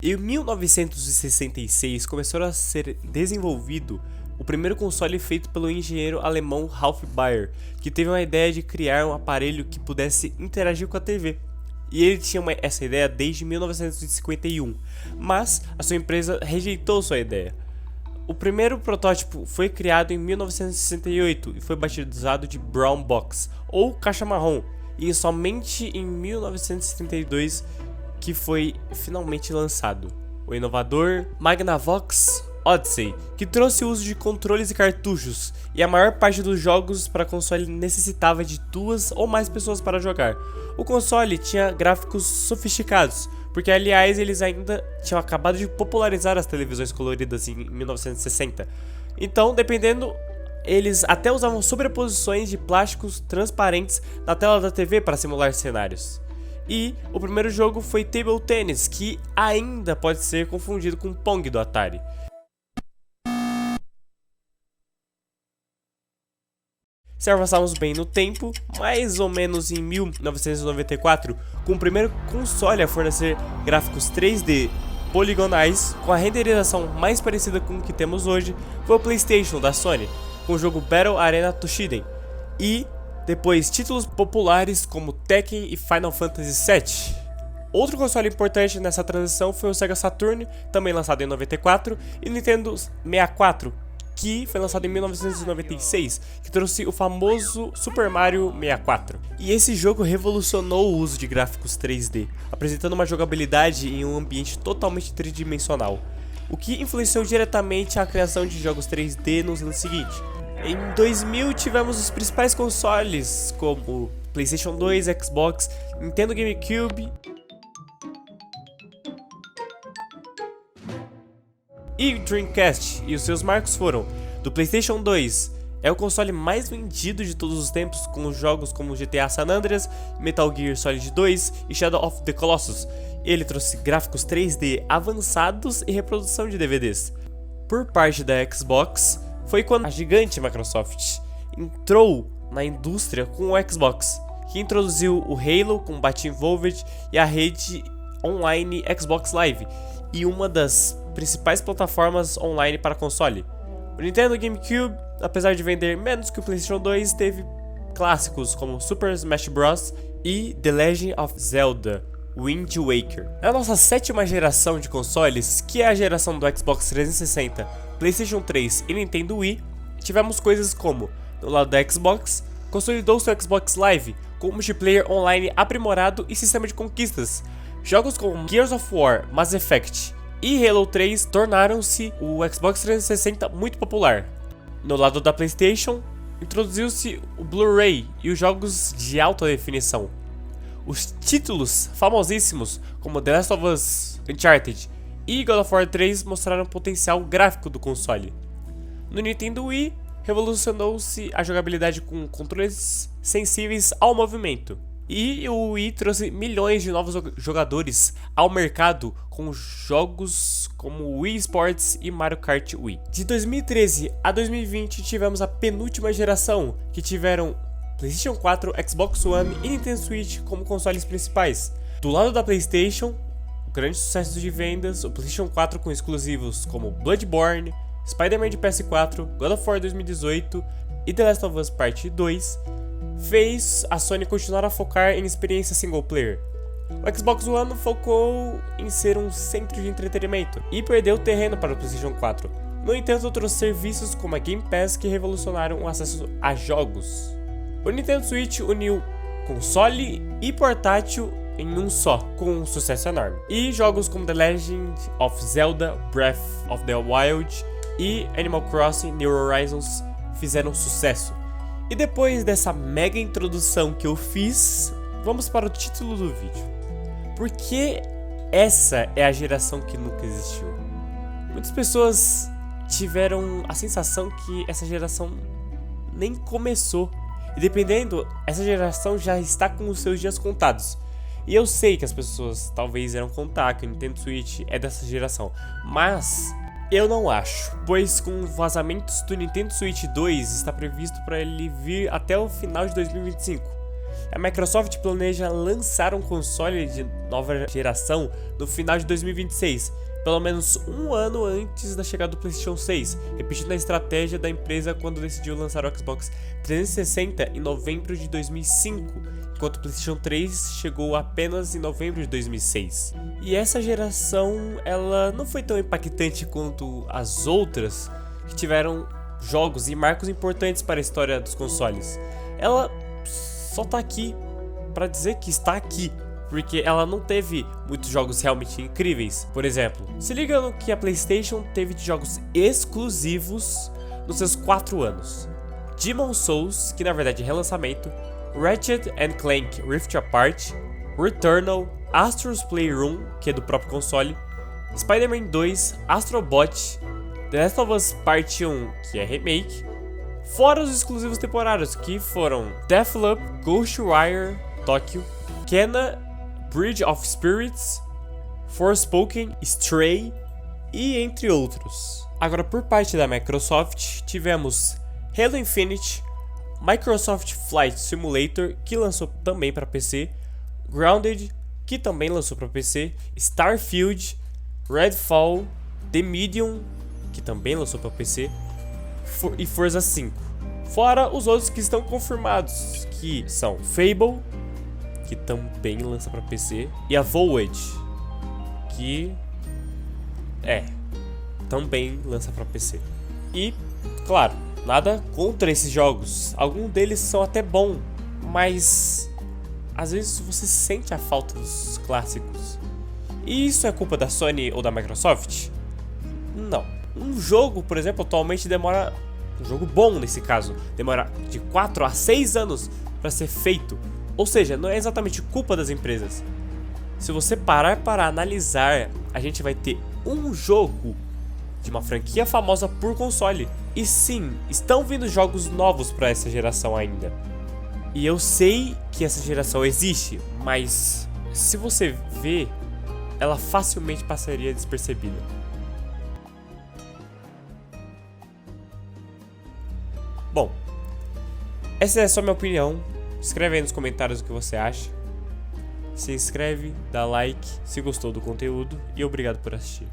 Em 1966 começou a ser desenvolvido o primeiro console feito pelo engenheiro alemão Ralph Baer, que teve uma ideia de criar um aparelho que pudesse interagir com a TV. E ele tinha essa ideia desde 1951, mas a sua empresa rejeitou sua ideia. O primeiro protótipo foi criado em 1968 e foi batizado de Brown Box, ou caixa marrom, e somente em 1972 que foi finalmente lançado o inovador Magnavox Odyssey, que trouxe o uso de controles e cartuchos, e a maior parte dos jogos para console necessitava de 2 ou mais pessoas para jogar. O console tinha gráficos sofisticados, porque aliás eles ainda tinham acabado de popularizar as televisões coloridas em 1960. Então, dependendo, eles até usavam sobreposições de plásticos transparentes na tela da TV para simular cenários. E o primeiro jogo foi Table Tennis, que ainda pode ser confundido com Pong do Atari. Se avançarmos bem no tempo, mais ou menos em 1994, com o primeiro console a fornecer gráficos 3D poligonais, com a renderização mais parecida com o que temos hoje, foi o PlayStation da Sony, com o jogo Battle Arena Toshiden, e depois títulos populares como Tekken e Final Fantasy VII. Outro console importante nessa transição foi o Sega Saturn, também lançado em 94, e o Nintendo 64, que foi lançado em 1996, que trouxe o famoso Super Mario 64. E esse jogo revolucionou o uso de gráficos 3D, apresentando uma jogabilidade em um ambiente totalmente tridimensional, o que influenciou diretamente a criação de jogos 3D nos anos seguintes. Em 2000 tivemos os principais consoles como PlayStation 2, Xbox, Nintendo GameCube e Dreamcast, e os seus marcos foram: do PlayStation 2, é o console mais vendido de todos os tempos, com jogos como GTA San Andreas, Metal Gear Solid 2 e Shadow of the Colossus. Ele trouxe gráficos 3D avançados e reprodução de DVDs. Por parte da Xbox, foi quando a gigante Microsoft entrou na indústria com o Xbox, que introduziu o Halo, Combat Evolved e a rede online Xbox Live, e uma das principais plataformas online para console. O Nintendo GameCube, apesar de vender menos que o PlayStation 2, teve clássicos como Super Smash Bros. E The Legend of Zelda Wind Waker. Na nossa sétima geração de consoles, que é a geração do Xbox 360, PlayStation 3 e Nintendo Wii, tivemos coisas como: no lado da Xbox, consolidou seu Xbox Live com multiplayer online aprimorado e sistema de conquistas. Jogos como Gears of War, Mass Effect e Halo 3 tornaram-se o Xbox 360 muito popular. No lado da PlayStation, introduziu-se o Blu-ray e os jogos de alta definição. Os títulos famosíssimos como The Last of Us, Uncharted e God of War 3 mostraram o potencial gráfico do console. No Nintendo Wii, revolucionou-se a jogabilidade com controles sensíveis ao movimento. E o Wii trouxe milhões de novos jogadores ao mercado com jogos como Wii Sports e Mario Kart Wii. De 2013 a 2020 tivemos a penúltima geração, que tiveram PlayStation 4, Xbox One e Nintendo Switch como consoles principais. Do lado da PlayStation, grande sucesso de vendas, o PlayStation 4 com exclusivos como Bloodborne, Spider-Man de PS4, God of War 2018 e The Last of Us Part 2, fez a Sony continuar a focar em experiência single player. O Xbox One focou em ser um centro de entretenimento e perdeu terreno para o PlayStation 4. No entanto, trouxe serviços como a Game Pass que revolucionaram o acesso a jogos. O Nintendo Switch uniu console e portátil em um só, com um sucesso enorme. E jogos como The Legend of Zelda Breath of the Wild e Animal Crossing New Horizons fizeram sucesso. E depois dessa mega introdução que eu fiz, vamos para o título do vídeo. Porque essa é a geração que nunca existiu. Muitas pessoas tiveram a sensação que essa geração nem começou. E dependendo, essa geração já está com os seus dias contados. E eu sei que as pessoas talvez irão contar que o Nintendo Switch é dessa geração, mas eu não acho, pois com vazamentos do Nintendo Switch 2 está previsto para ele vir até o final de 2025. A Microsoft planeja lançar um console de nova geração no final de 2026, pelo menos um ano antes da chegada do PlayStation 6, repetindo a estratégia da empresa quando decidiu lançar o Xbox 360 em novembro de 2005, enquanto o PlayStation 3 chegou apenas em novembro de 2006. E essa geração, ela não foi tão impactante quanto as outras, que tiveram jogos e marcos importantes para a história dos consoles. Ela só tá aqui para dizer que está aqui, porque ela não teve muitos jogos realmente incríveis. Por exemplo, se liga no que a PlayStation teve de jogos exclusivos nos seus 4 anos. Demon's Souls, que na verdade é relançamento, Ratchet & Clank Rift Apart, Returnal, Astro's Playroom, que é do próprio console, Spider-Man 2, Astro Bot, The Last of Us Part 1, que é remake, fora os exclusivos temporários, que foram Deathloop, Ghostwire Tokyo, Kena, Bridge of Spirits, Forspoken, Stray e entre outros. Agora, por parte da Microsoft, tivemos Halo Infinite, Microsoft Flight Simulator, que lançou também para PC, Grounded, que também lançou para PC, Starfield, Redfall, The Medium, que também lançou para PC, e Forza 5. Fora os outros que estão confirmados, que são Fable, que também lança para PC, e a Void, que também lança para PC. E, claro, nada contra esses jogos. Alguns deles são até bons, mas às vezes você sente a falta dos clássicos. E isso é culpa da Sony ou da Microsoft? Não. Um jogo, por exemplo, atualmente demora... Um jogo bom nesse caso, demora de 4 a 6 anos para ser feito. Ou seja, não é exatamente culpa das empresas. Se você parar para analisar, a gente vai ter um jogo de uma franquia famosa por console. E sim, estão vindo jogos novos para essa geração ainda. E eu sei que essa geração existe, mas se você ver, ela facilmente passaria despercebida. Bom, essa é só minha opinião. Escreve aí nos comentários o que você acha. Se inscreve, dá like se gostou do conteúdo e obrigado por assistir.